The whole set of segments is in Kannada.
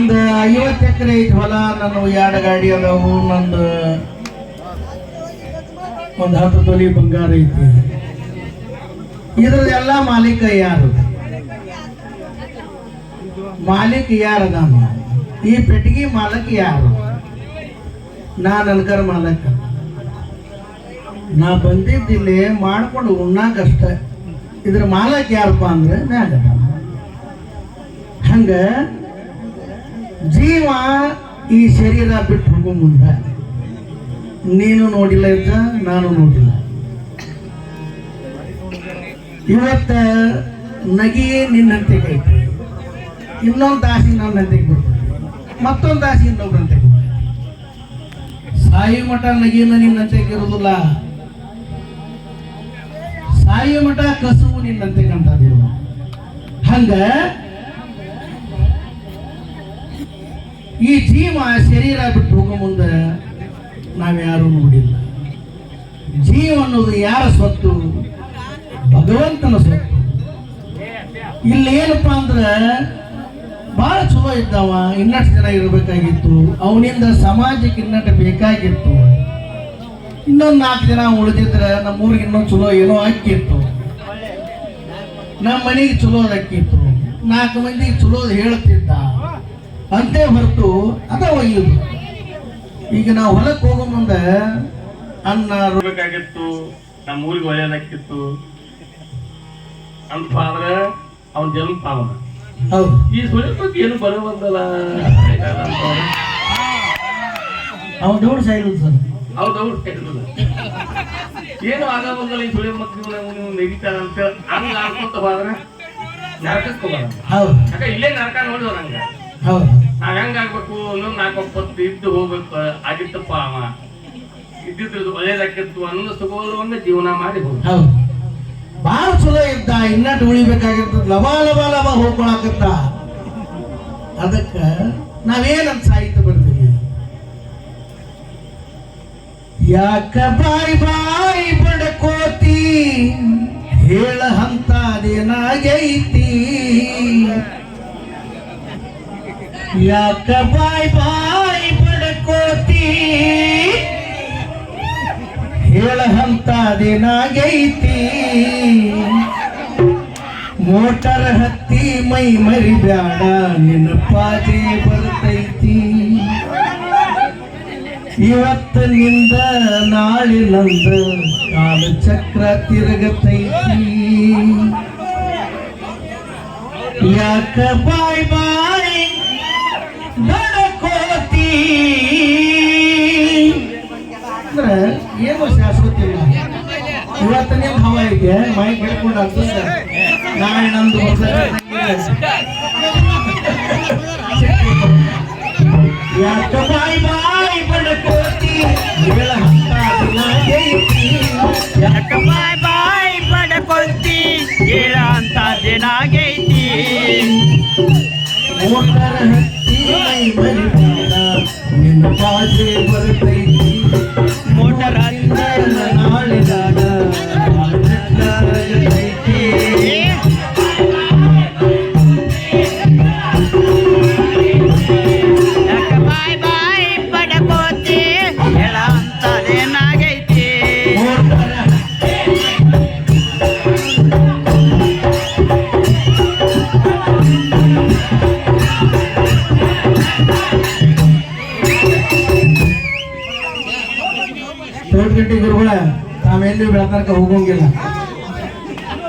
ನಂದು 50 ಎಕರೆ ಐತಿ ಹೊಲ, ನನ್ನ 2 ಗಾಡಿ ಅದಾವು, ನಂದು ಒಂದು 10 ತೊಲಿ ಬಂಗಾರ ಐತಿ. ಇದ್ರದೆಲ್ಲ ಮಾಲೀಕ ಯಾರು? ಮಾಲೀಕ ಯಾರದ? ಈ ಪೆಟ್ಟಿಗೆ ಮಾಲಕ ಯಾರು? ನಾನು ಅನ್ಕರ ಮಾಲಕ. ನಾ ಬಂದಿದ್ದಿಲ್ಲಿ ಮಾಡ್ಕೊಂಡು ಉಣ್ಣಾಕಷ್ಟ. ಇದ್ರ ಮಾಲಕ್ ಯಾರಪ್ಪ ಅಂದ್ರೆ ಮ್ಯಾಗ. ಹಂಗ ಜೀವ ಈ ಶರೀರ ಬಿಟ್ಟು ಹೋಗೋ ಮುಂದೆ ನೀನು ನೋಡಿಲ್ಲ ಇದ್ದ, ನಾನು ನೋಡಿಲ್ಲ. ಇವತ್ತ ನಗಿಯೇ ನಿನ್ನಂತೆಗೆ ಐತಿ, ಇನ್ನೊಂದು ತಾಸಿ ನನ್ನಂತೆಗೆ ಬರ್ತದೆ, ಮತ್ತೊಂದು ತಾಸಿ ಇನ್ನೊಬ್ರಂತೆಗೆ. ಸಾಯಿ ಮಠ ನಗಿನ ನಿನ್ನಂತೆಗೆ ಇರುವುದಿಲ್ಲ, ಸಾಯಿ ಮಠ ಕಸುವು ನಿನ್ನಂತೆ ಕಂತದಿರುವ. ಹಂಗ ಈ ಜೀವ ಶರೀರ ಬಿಟ್ಟು ಹೋಗೋ ಮುಂದೆ ನಾವ್ಯಾರು ನೋಡಿಲ್ಲ. ಜೀವ ಅನ್ನೋದು ಯಾರ ಸ್ವತ್ತು? ಭಗವಂತನ ಸ್ವತ್ತು. ಇಲ್ಲಿ ಏನಪ್ಪಾ ಅಂದ್ರೆ ಬಹಳ ಚಲೋ ಇದ್ದಾವ, ಇನ್ನಷ್ಟು ಜನ ಇರಬೇಕಾಗಿತ್ತು, ಅವನಿಂದ ಸಮಾಜಕ್ಕೆ ಇನ್ನಟ್ಟು ಬೇಕಾಗಿತ್ತು. ಇನ್ನೊಂದು 4 ಜನ ಉಳಿದಿದ್ರೆ ನಮ್ಮೂರಿಗೆ ಇನ್ನೊಂದು ಚಲೋ ಏನೋ ಅಕ್ಕಿತ್ತು, ನಮ್ಮ ಮನೆಗೆ ಚಲೋದು ಅಕ್ಕಿತ್ತು, 4 ಮಂದಿಗೆ ಚಲೋದು ಹೇಳ್ತಿದ್ದ ಅಂತೇ ಹೊರತು ಅದ ಒಯ್ಯುದು. ಈಗ ನಾವು ಹೊಲಕ್ಕೆ ಹೋಗೋ ಮುಂದೆ ಅನ್ನ ಬೇಕಾಗಿತ್ತು, ನಮ್ಮ ಊರಿಗೆ ಒಳ್ಳೆಯದಾಕಿತ್ತು ಅಂತ ಆದ್ರೆ ಅವನ ಜನ್ಮ ಪಾವನ. ಹೌದು, ಈ ಸುಳಿ ಬಗ್ಗೆ ಏನು ಬರುವಂದಲ್ಲ, ಅವನ್ ದೌಡ್ ಸಾಯಿಲ್ಲ ಸರ್. ಹೌದು, ಏನು ಆಗಲ್ಲ. ಈ ಸುಳಿ ಮಕ್ಕಳು ನೆಗಿತಾರ ಅಂತ ಹಂಗ ಅನ್ಕೊಂತ ಹೋದ್ರೆ ನರಕಸ್ಕೋಬಾರ. ಹೌದು, ಯಾಕೆ ಇಲ್ಲೇ ನರಕ ನೋಡಿದವ ನಂಗ. ಹೌದು, ನಾವ್ ಹೆಂಗ ಆಗ್ಬೇಕು, ಇನ್ನೊಂದು 4 ಇದ್ದು ಹೋಗ್ಬೇಕು ಆಗಿತ್ತಪ್ಪ, ಅವ ಇದ್ದಿದ್ದು ಒಳ್ಳೇದಾಕಿತ್ತು ಅನ್ನೋ ಸುಖವನ್ನ ಜೀವನ ಮಾಡಿ ಹೋಗ. ಹೌದು, ಬಾಳ ಚಲೋ ಇದ್ದ, ಇನ್ನಟ್ಟು ಉಳಿಬೇಕಾಗಿರ್ತದ, ಲಬಾ ಲಬಾ ಲಬಾ ಹೋಗ್ಕೊಳಕತ್ತ. ಅದಕ್ಕ ನಾವೇನಂತ ಸಾಹಿತ್ಯ ಬರ್ತೀವಿ, ಯಾಕ ಬಾಯಿ ಬಾಯಿ ಬಡ್ಕೋತಿ, ಹೇಳ ಹಂತದೇನಾಗೈತಿ. ಯಾಕ ಬಾಯಿ ಬಾಯಿ ಬಡ್ಕೋತಿ, ಹೇಳ ಹಂತದೇನಾಗೈತಿ. ಮೋಟರ್ ಹತ್ತಿ ಮೈ ಮರಿ ಬ್ಯಾಡ, ನಿನ್ನ ಪಾಜೆ ಬರ್ತೈತಿ. ಇವತ್ತು ನಿಂದ ನಾಳೆ ನಂದ, ಕಾಲ ಚಕ್ರ ತಿರುಗತೈತಿ. ಯಾಕ ಬಾಯ್ ಬಾಯ್ ಬಡಕೋತಿ ಅಂದ್ರೆ ಏನು ಶಾಶ್ವತ ಇಲ್ಲ. ಇವತ್ತು ನಿಮ್ ಹವ ಐತೆ, ಮೈ ಕೇಳ್ಕೊಂಡು ಆಗ್ತದ, ನಾಳೆ ನಂದು ಯಾಕ ಬಾಯ್ ಬಾಯ್ ಬಡಕೋತಿ, ಹೇಳ ಹಂತದೇನಾಗೈತಿ. ಯಾಕ ಬಾಯ್ ಬಾಯ್ ಬಡಕೋತಿ, ಹೇಳ ಹಂತದೇನಾಗೈತಿ. ಮೋಟರ್ ಹತ್ತಿ ಮೈ ಮರಿ ಬ್ಯಾಡ, ನಿನ್ನ ಪಾಜೆ ಬರ್ತೈತಿ. ಮೋಟರ್ ಹತ್ತಿದ ನಾಳೆ ನಾಡ ಐತಿ. ಯಾಕ ಬಾಯ್ ಬಾಯ್ ಬಡಕೋತಿ, ಹೇಳ ಹಂತದೇನಾಗೈತಿ. ತೋಟಗಟ್ಟಿ ಗುರುಗಳ ತಾವೆಲ್ಲಿ ಬೆಳತನಕ ಹೋಗಂಗಿಲ್ಲ.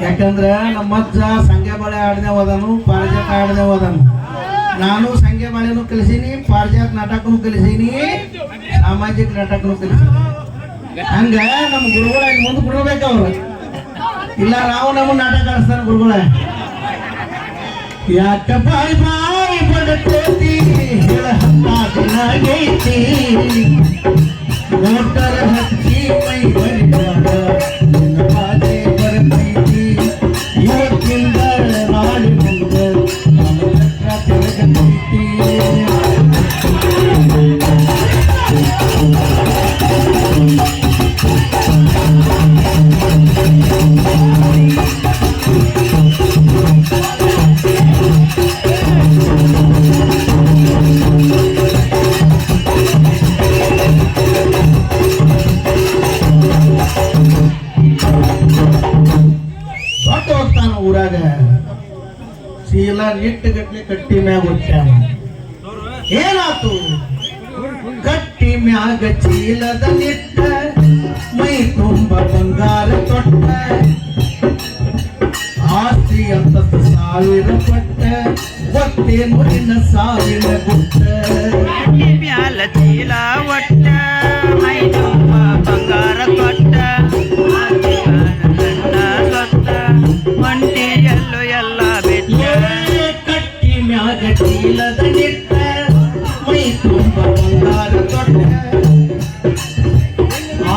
ಯಾಕಂದ್ರೆ ನಮ್ಮ ಅಜ್ಜ ಸಂಗೆ ಬಾಳೆ ಆಡದೆ ಹೋದನು, ಪಾರಿಜಾತ ಆಡದೆ ಹೋದನು. ನಾನು ಸಂಗೆ ಬಾಳೆನೂ ಕಲಿಸೀನಿ, ಪಾರಿಜಾತ ನಾಟಕನೂ ಕಲಿಸೀನಿ, ಸಾಮಾಜಿಕ ನಾಟಕನೂ ಕಲಿಸೀನಿ. ಹಂಗ ನಮ್ಮ ಗುರುಗಳ ಮುಂದೆ ಕೊಡಬೇಕು ಅವ್ರು, ಇಲ್ಲ ನಾವು ನಮ್ಮ ನಾಟಕ ಆಡಿಸ್ತಾನೆ ಗುರುಗಳ. ಯಾಕ ಬಾಯ್ ಬಾಯ್ ಬಡಕೋತಿ, ಹೇಳ ಹಂತದೇನಾಗೈತಿ. ಮೋಟರ್ ಹಚ್ಚಿ ಮೈ ಮರಿ ಬ್ಯಾಡ, ನಿನ್ನ ಪಾಜೆ ಬರ್ತೈತಿ. ಇವತ್ತಿಂದ ನಾಳೆ ಮುಂದೆ ನಮ್ಮ ಚಕ್ರ ತಿರುಗತೈತಿ. ನಿಟ್ಟಗಟ್ಲೆ ಕಟ್ಟಿ ಮ್ಯಾಗ ಹೊಟ್ಟ್ಯಾನ. ಏನಾತು? ಕಟ್ಟಿ ಮ್ಯಾಗ ಚೀಲದ ನಿಟ್ಟ, ಮೈ ತುಂಬ ಬಂಗಾರ ತೊಟ್ಟ, ಆಸ್ತಿ ಅಂತ 1000 ಪಟ್ಟ, ಒಟ್ಟೆ ಮುರಿನ ಸಾವಿನ ಗುಟ್ಟ. ಮ್ಯಾಲ ಚೀಲ ಒಟ್ಟ, ಮೈ ತುಂಬ ಬಂಗಾರ ಕೊಟ್ಟ, ಸೊತ್ತ ಒಂಟಿಯಲ್ಲೂ ಎಲ್ಲ ಬಿಟ್ಟ. ಕಟ್ಟಿ ಮ್ಯಾಗ ಚೀಲದ ನಿಟ್ಟ, ಮೈ ತುಂಬ ಬಂಗಾರ ತೊಟ್ಟ,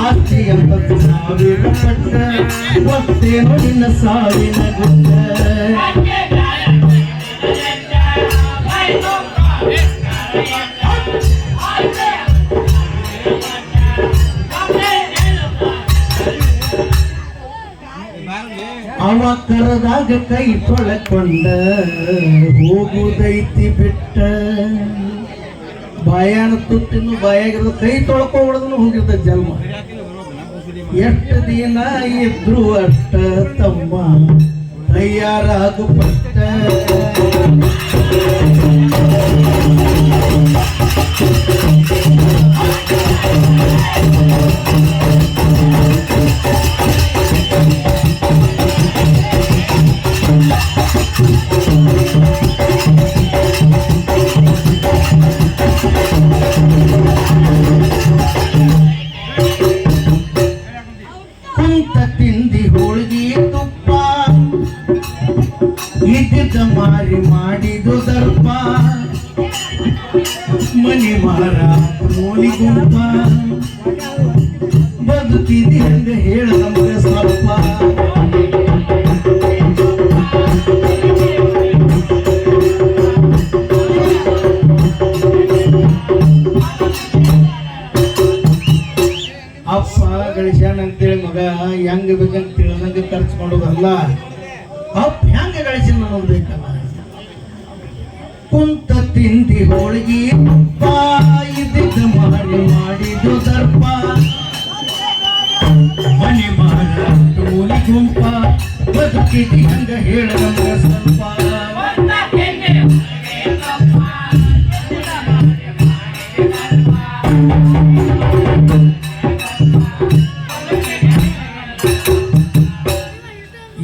ಆಸ್ತಿ ಅಂತ 1000 ಪಟ್ಟ, ಒಟ್ಟೆ ಮುರಿನ ಸಾವಿನ ಗುಟ್ಟ. ಅವ ಕರದಾಗ ಕೈ ತೊಳಕೊಂಡ, ಹೋಗುದೈತಿ ಬಿಟ್ಟ. ಬಾಯಾನ ತುಟ್ಟಿನ ಬಾಯಾಗಿರೋದು ಕೈ ತೊಳ್ಕೊಬಿಡೋದನ್ನು ಹೋಗಿರ್ತ ಜನ್ಮ. ಎಷ್ಟು ದಿನ ಇದ್ರು ಅಷ್ಟ ತಮ್ಮ ತಯಾರಾಗು ಪಟ್ಟ. ಕುಂತ ತಿಂದಿ ಹೋಳ್ಗಿ ತುಪ್ಪ, ಇದ್ದ ಮಾರಿ ಮಾಡಿದು ದರ್ಪ, ಮನೆ ಮಾರ ಮೋನಿ ಗುಂಪ, ಬದುಕಿದಿ ಹಂಗ ಹೇಳ ನಮ್ಗ ಸ್ವಲ್ಪ. ಅಪ್ಪ ಗಳಿಸ್ಯಾನ ಅಂತೇಳಿ ಮಗ ಹೆಂಗ ಬೇಕಂತ ತಿಳಿದಂಗ ಖರ್ಚು ಮಾಡೋದಲ್ಲ, ಅಪ್ಪ ಹೆಂಗ ಗಳಿಸಿನ ನೋಡ್ಬೇಕಲ್ಲ. ಕುಂತ ತಿಂದಿ ಹೋಳಿಗೆ ತುಪ್ಪ, ಇದ್ದ ಮಾರಿ ಮಾಡಿದು ದರ್ಪ, ಮನೆ ಮಾರ ಮೂಲಿ ಗುಂಪ, ಬದುಕಿದಿ ಹಂಗ ಹೇಳ ನಮ್ಗ ಸ್ವಲ್ಪ.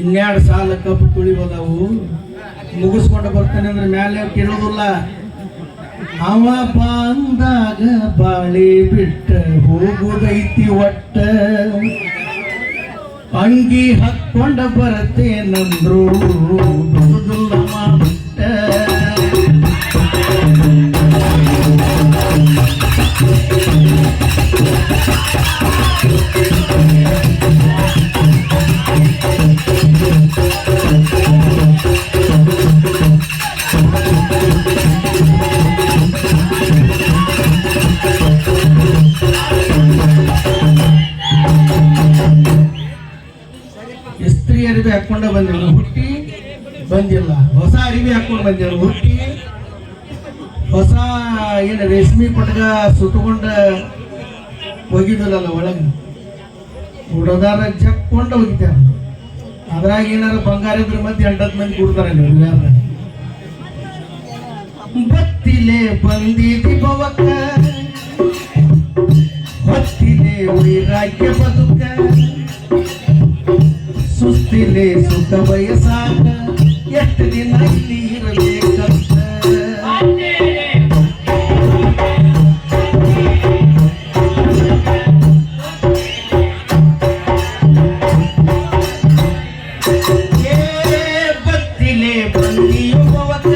ಇನ್ನೆರಡು ಸಾಲ ಕಬ್ಬು ತುಳಿಬೋದವು, ಮುಗಿಸ್ಕೊಂಡು ಬರ್ತಾನೆ ಅಂದ್ರೆ ಮ್ಯಾಲೆ ಕೇಳೋದಿಲ್ಲ. ಅವ ಬಂದಾಗ ಬಾಳಿ ಬಿಟ್ಟ, ಹೋಗುದೈತಿ ಒಟ್ಟ, ಅಂಗಿ ಹಾಕೊಂಡ ಬರತೇನಂದ್ರು ಬಿಡುದಿಲ್ಲ ಮಾಟ. ಇಸ್ತ್ರಿ ಅರಿವಿ ಹಾಕೊಂಡ ಬಂದಿಲ್ಲ, ಹುಟ್ಟಿ ಬಂದಿಲ್ಲ. ಹೊಸ ಅರಿವಿ ಹಾಕೊಂಡು ಬಂದಿಲ್ಲ, ಹುಟ್ಟಿ ಹೊಸ ಏನು ರೇಷ್ಮೆ ಪಟ್ಗ ಸುತ್ತಕೊಂಡ ಹೋಗಿದ್ದಲ್ಲ ಒಳಗೆ, ಹುಡುಗಾರ ಜಕ್ಕೊಂಡ ಹೋಗಿದ್ದಾರ. ಅದ್ರಾಗ ಏನಾರ ಬಂಗಾರ ಇದ್ರ ಮಧ್ಯೆ 8 ಮಂದಿ ಕೊಡ್ತಾರೆ. ಬತ್ತಿಲೆ ಬಂದಿದಿ ಬವಕ, ಹೊತ್ತಿಲೆ ವೈರಾಗ್ಯ ಬದುಕ, ಸುಸ್ತಿಲೆ ಸುಖ ಬಯಸಾಕ, ಎಷ್ಟು ದಿನ ಇಲ್ಲಿ ಇರಬೇಕಂತ. ಬತ್ತಿಲೆ ಬಂದಿಯು ಬವಕ,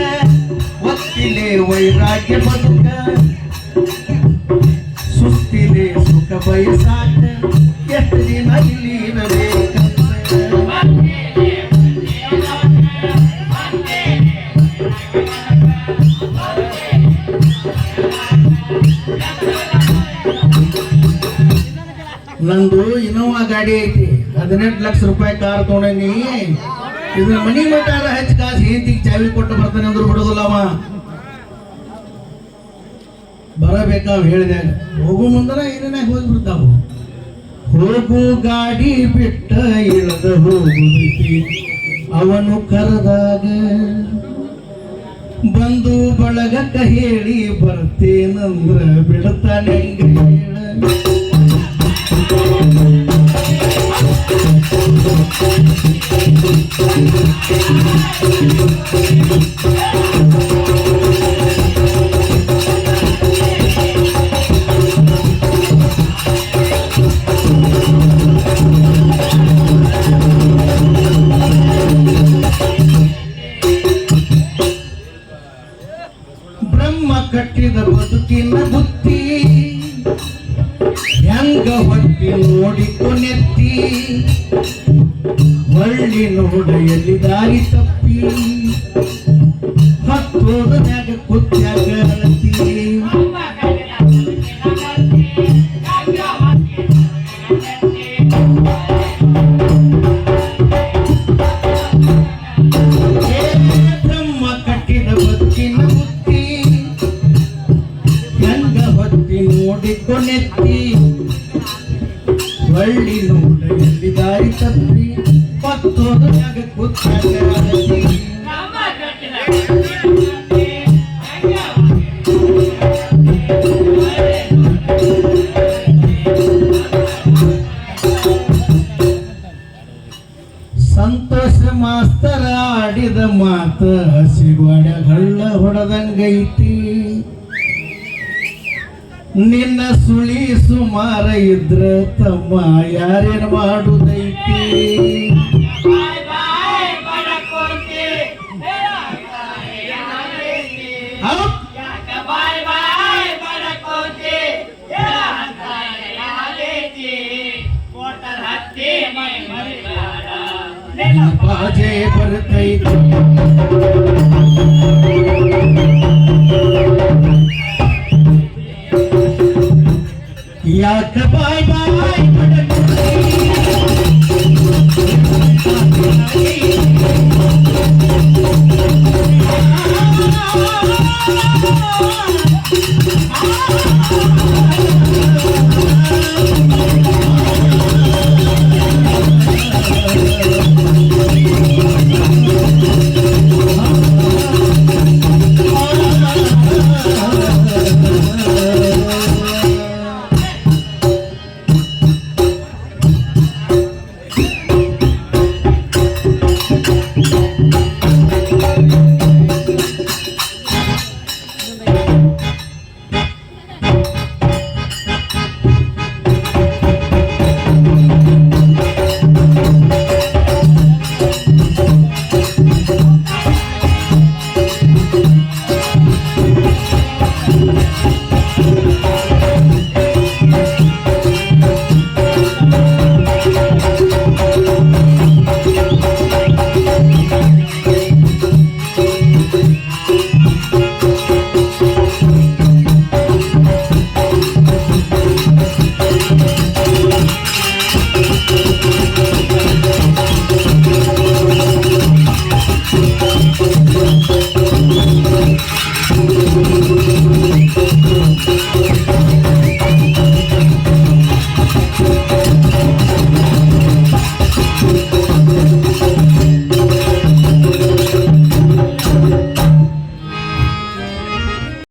ಒತ್ತಿಲೆ ವೈರಾಗ್ಯ ಬದುಕ, ಸುಸ್ತಿಲೆ ಸುಖ ಬಯಸಾಕ, ಎಷ್ಟು ದಿನ ಇಲ್ಲಿ ಇರಬೇಕಂತ. ನಂದು ಇನೋವಾ ಗಾಡಿ ಐತಿ, 18 ಲಕ್ಷ ರೂಪಾಯಿ ಕಾರ್ ತೊಗೊಂಡೀನಿ. ಇದನ್ನ ಮನಿ ಮಟ್ಟಾರ ಹಚ್ಚಿ ಕಾಸು ಹೆಂಡತಿಗೆ ಚಾವಿ ಕೊಟ್ಟು ಬರ್ತಾನೆ ಅಂದ್ರು ಬಿಡೋದಿಲ್ಲ ಅವ. ಬರಬೇಕಾವ್ ಹೇಳಿದಾಗ ಹೋಗು ಮುಂದರ ಏನೇನಾಗ ಹೋಗ್ಬಿಡ್ತಾವು. ಹೋಗು ಗಾಡಿ ಬಿಟ್ಟ ಇಳದ ಹೋಗುದೈತಿ ಅವನು ಕರೆದಾಗ, ಬಂದು ಬಳಗಕ್ಕ ಹೇಳಿ ಬರ್ತೇನಂದ್ರ ಬಿಡ್ತಾನೆ ಹೇಳ. ಬ್ರಹ್ಮ ಕಟ್ಟಿದ ಬದುಕಿನ ಬುತ್ತಿ ಹೆಂಗ ಹೊತ್ತಿ ನೋಡಿಕೊನೆತ್ತಿ ಒಳ್ಳಿ ನೋಡ ಎಲ್ಲಿ ದಾರಿ ತಪ್ಪಿ ಹತ್ತೋದ ಮ್ಯಾಗ ಕುತ್ಯಾಗ ಅಳತಿ. ಬ್ರಹ್ಮ ಕಟ್ಟಿದ ಬದುಕಿನ ಬುತ್ತಿ ಹೆಂಗ ಹೊತ್ತಿ ನೋಡಿಕೊನೆತ್ತಿ ಒಳ್ಳಿ ನೋಡ ಎಲ್ಲಿ ದಾರಿ ತಪ್ಪಿ ಹತ್ತೋದ ಮ್ಯಾಗ ಕುತ್ಯಾಗ ಅಳತಿ. ಸಂತೋಷ ಮಾಸ್ತರ ಆಡಿದ ಮಾತ ಹಸಿವಾಡ ಹಳ್ಳ ಹೊಡೆದಂಗೈತಿ. ನಿನ್ನ ಸುಳಿ ಸುಮಾರ ಇದ್ರ ತಮ್ಮ ಯಾರೇನು ಮಾಡುದೈತಿ. ಬಾಜೆ ಬರ್ತೈತಿ ಯಾಕ ಬಾಯ್ ಬಾಯ್ ಬಡಕೋತಿ.